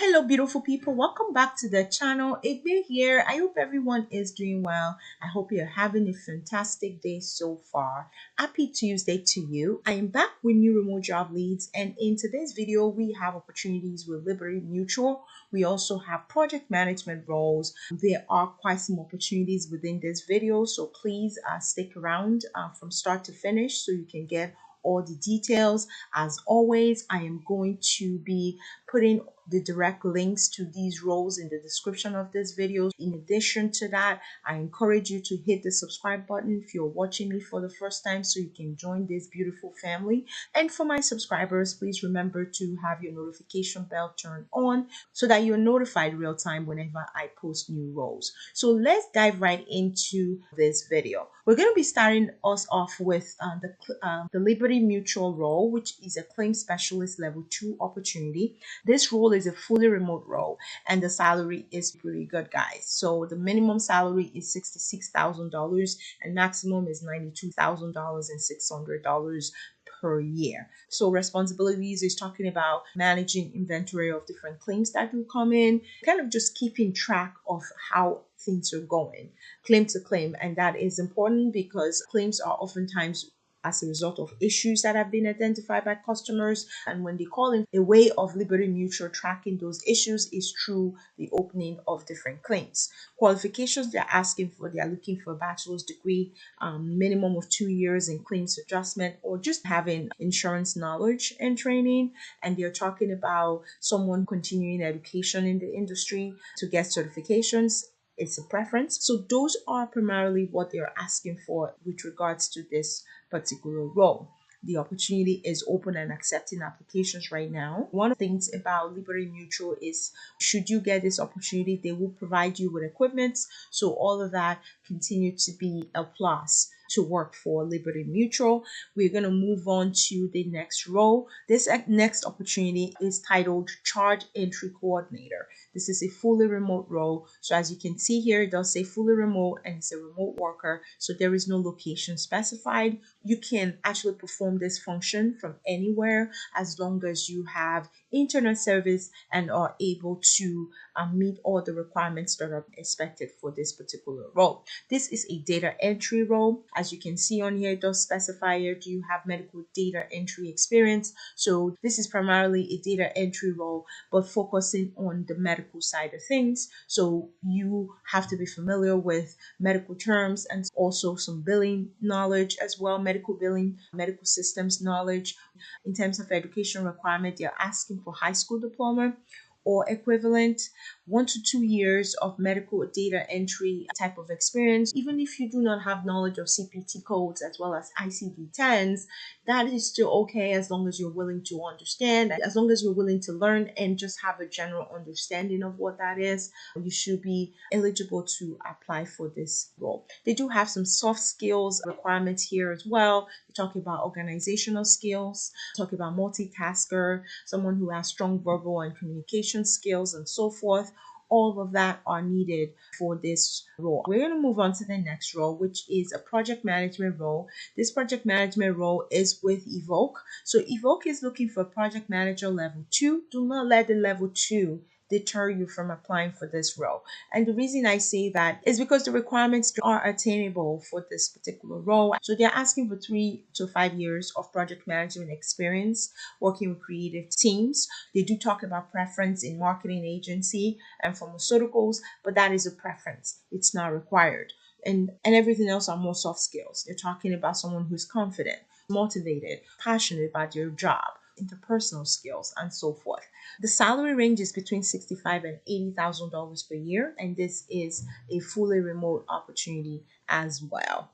Hello, beautiful people. Welcome back to the channel. Igbe here. I hope everyone is doing well. I hope you're having a fantastic day so far. Happy Tuesday to you. I am back with new remote job leads, and in today's video, we have opportunities with Liberty Mutual. We also have project management roles. There are quite some opportunities within this video, so please stick around from start to finish so you can get all the details. As always, I am going to be putting the direct links to these roles in the description of this video. In addition to that, I encourage you to hit the subscribe button if you're watching me for the first time so you can join this beautiful family. And for my subscribers, please remember to have your notification bell turned on so that you're notified real time whenever I post new roles. So let's dive right into this video. We're going to be starting us off with the Liberty Mutual role, which is a claim specialist level 2 opportunity. This role is a fully remote role and the salary is pretty good, guys. So the minimum salary is $66,000 and maximum is $92,600 per year. So responsibilities is talking about managing inventory of different claims that will come in, kind of just keeping track of how things are going claim to claim. And that is important because claims are oftentimes as a result of issues that have been identified by customers. And when they call in, a way of Liberty Mutual tracking those issues is through the opening of different claims. Qualifications they're asking for, they're looking for a bachelor's degree, minimum of 2 years in claims adjustment, or just having insurance knowledge and training. And they're talking about someone continuing education in the industry to get certifications. It's a preference. So those are primarily what they're asking for with regards to this particular role. The opportunity is open and accepting applications right now. One of the things about Liberty Mutual is should you get this opportunity, they will provide you with equipment. So all of that continue to be a plus to work for Liberty Mutual. We're going to move on to the next role. This next opportunity is titled Charge Entry Coordinator. This is a fully remote role. So as you can see here, it does say fully remote and it's a remote worker. So there is no location specified. You can actually perform this function from anywhere as long as you have internet service and are able to meet all the requirements that are expected for this particular role. This is a data entry role. As you can see on here, it does specify here, do you have medical data entry experience? So this is primarily a data entry role, but focusing on the medical side of things. So you have to be familiar with medical terms and also some billing knowledge as well, medical billing, medical systems knowledge. In terms of education requirement, they're asking for high school diploma or equivalent, 1 to 2 years of medical data entry type of experience. Even if you do not have knowledge of CPT codes as well as ICD-10s, that is still okay as long as you're willing to understand, as long as you're willing to learn and just have a general understanding of what that is. You should be eligible to apply for this role. They do have some soft skills requirements here as well. They talk about organizational skills, talk about multitasker, someone who has strong verbal and communication skills and so forth. All of that are needed for this role. We're going to move on to the next role, which is a project management role. This project management role is with Wfh. So Wfh is looking for project manager level 2. Do not let the level 2 deter you from applying for this role. And the reason I say that is because the requirements are attainable for this particular role. So they're asking for 3 to 5 years of project management experience working with creative teams. They do talk about preference in marketing agency and pharmaceuticals, but that is a preference. It's not required. And everything else are more soft skills. They're talking about someone who's confident, motivated, passionate about your job, interpersonal skills, and so forth. The salary range is between $65,000 and $80,000 per year, and this is a fully remote opportunity as well.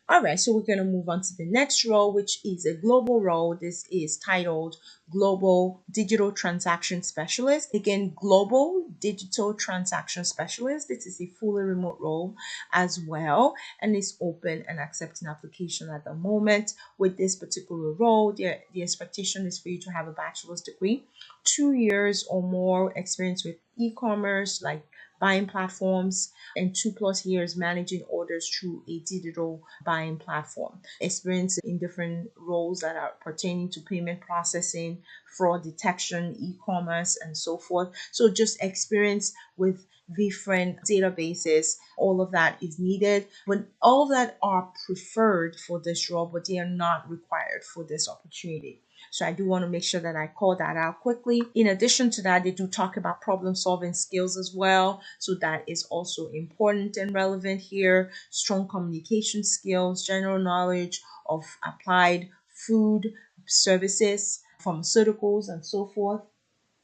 All right, so we're going to move on to the next role, which is a global role. This is titled Global Digital Transaction Specialist. Again, Global Digital Transaction Specialist. This is a fully remote role as well, and it's open and accepting application at the moment. With this particular role, the expectation is for you to have a bachelor's degree, 2 years or more experience with e-commerce like buying platforms, and 2+ years managing orders through a digital buying platform. Experience in different roles that are pertaining to payment processing, fraud detection, e-commerce, and so forth. So just experience with different databases, all of that is needed. But all of that are preferred for this role, but they are not required for this opportunity. So I do want to make sure that I call that out quickly. In addition to that, they do talk about problem solving skills as well. So that is also important and relevant here. Strong communication skills, general knowledge of applied food, services, pharmaceuticals, and so forth.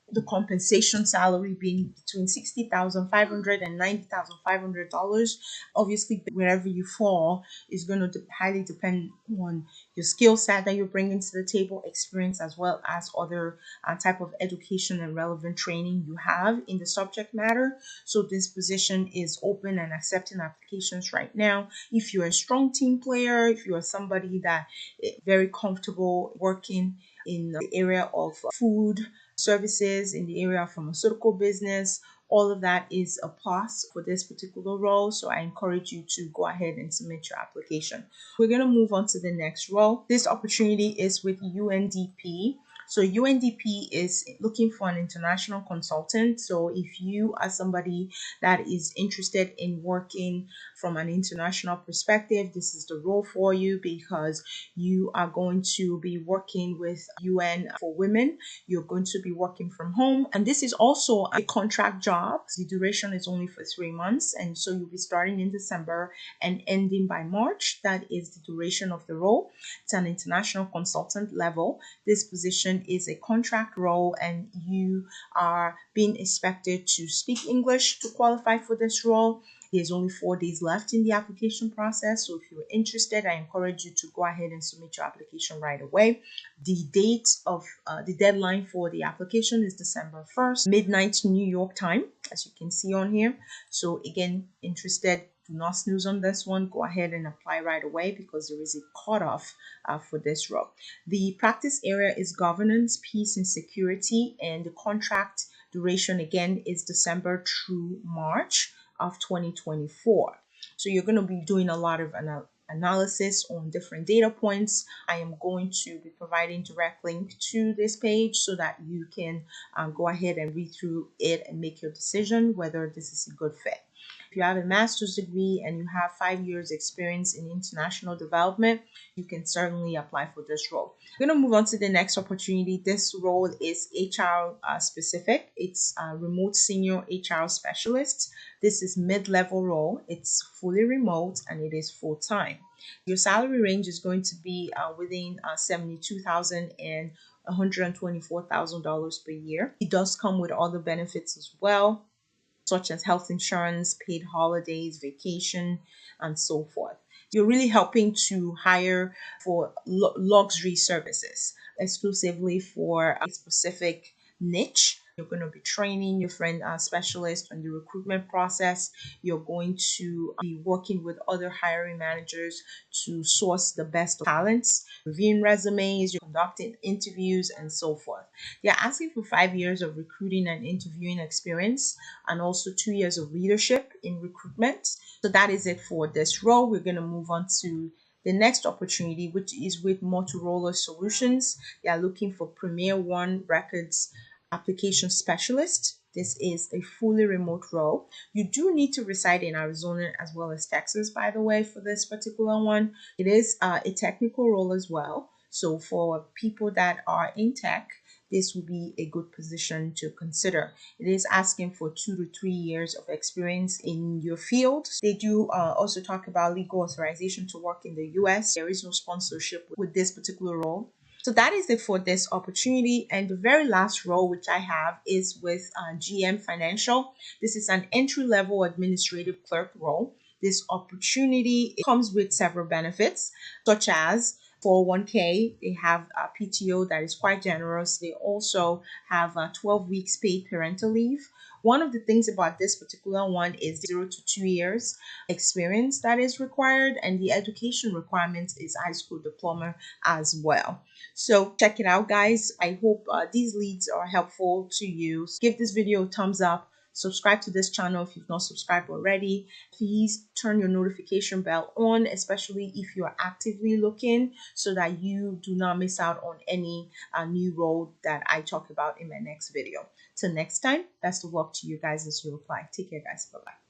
The compensation salary being between $60,500 and $90,500. Obviously, wherever you fall is going to highly depend on your skill set that you're bringing to the table, experience, as well as other type of education and relevant training you have in the subject matter. So this position is open and accepting applications right now. If you're a strong team player, if you are somebody that is very comfortable working in the area of food, services, in the area of pharmaceutical business, all of that is a plus for this particular role. So I encourage you to go ahead and submit your application. We're going to move on to the next role. This opportunity is with UNDP. So UNDP is looking for an international consultant. So if you are somebody that is interested in working from an international perspective, this is the role for you, because you are going to be working with UN for women. You're going to be working from home. And this is also a contract job. The duration is only for 3 months. And so you'll be starting in December and ending by March. That is the duration of the role. It's an international consultant level. This position is a contract role, and you are being expected to speak English to qualify for this role. There's only 4 days left in the application process. So if you're interested, I encourage you to go ahead and submit your application right away. The date of the deadline for the application is December 1st, midnight New York time, as you can see on here. So again, interested, do not snooze on this one. Go ahead and apply right away, because there is a cutoff for this role. The practice area is governance, peace, and security, and the contract duration again is December through March of 2024. So you're going to be doing a lot of analysis on different data points. I am going to be providing direct link to this page so that you can go ahead and read through it and make your decision whether this is a good fit. If you have a master's degree and you have 5 years experience in international development, you can certainly apply for this role. I'm going to move on to the next opportunity. This role is HR specific. It's a remote senior HR specialist. This is mid-level role. It's fully remote and it is full-time. Your salary range is going to be within $72,000 and $124,000 per year. It does come with other benefits as well, such as health insurance, paid holidays, vacation, and so forth. You're really helping to hire for luxury services exclusively for a specific niche. You're going to be training your friend specialist on the recruitment process. You're going to be working with other hiring managers to source the best talents, reviewing resumes, you're conducting interviews, and so forth. They're asking for 5 years of recruiting and interviewing experience, and also 2 years of leadership in recruitment. So that is it for this role. We're going to move on to the next opportunity, which is with Motorola Solutions. They are looking for Premier One Records application specialist. This is a fully remote role. You do need to reside in Arizona as well as Texas, by the way, for this particular one. It is a technical role as well. So for people that are in tech, this will be a good position to consider. It is asking for 2 to 3 years of experience in your field. They do also talk about legal authorization to work in the US. There is no sponsorship with this particular role. So that is it for this opportunity. And the very last role which I have is with GM Financial. This is an entry-level administrative clerk role. This opportunity comes with several benefits, such as 401k. They have a PTO that is quite generous. They also have 12 weeks paid parental leave. One of the things about this particular one is 0 to 2 years experience that is required, and the education requirements is high school diploma as well. So check it out, guys. I hope these leads are helpful to you. Give this video a thumbs up. Subscribe to this channel if you've not subscribed already. Please turn your notification bell on, especially if you're actively looking, so that you do not miss out on any new role that I talk about in my next video. Till next time, best of luck to you guys as you apply. Take care, guys. Bye-bye.